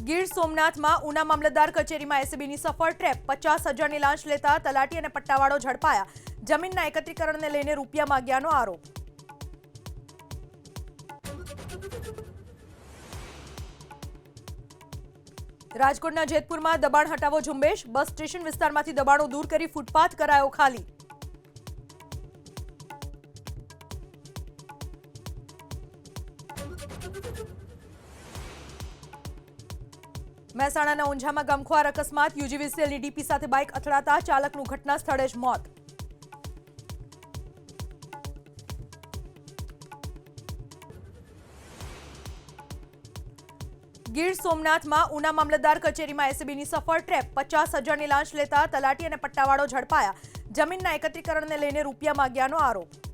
ગીર સોમનાથમાં ઉના મામલતદાર કચેરીમાં એસીબીની સફળ ટ્રેપ 50,000ની લાંચ લેતા તલાટી અને પટ્ટાવાળો ઝડપાયા। જમીનના એકત્રીકરણને લઈને રૂપિયા માંગ્યાનો આરોપ। રાજકોટના જેતપુરમાં દબાણ હટાવો ઝુંબેશ। બસ સ્ટેશન વિસ્તારમાંથી દબાણો દૂર કરી ફૂટપાથ કરાયો ખાલી। મહેસાણાના ઊંઝામાં ગમખ્વાર અકસ્માત। યુજીવીસીએલની ડીપી સાથે બાઇક અથડાતા ચાલકનું ઘટના સ્થળે જ મોત। ગીર સોમનાથમાં ઉના મામલતદાર કચેરીમાં એસીબીની સફળ ટ્રેપ 50,000ની લાંચ લેતા તલાટી અને પટ્ટાવાળો ઝડપાયા। જમીનના એકત્રીકરણને લઈને રૂપિયા માંગ્યાનો આરોપ।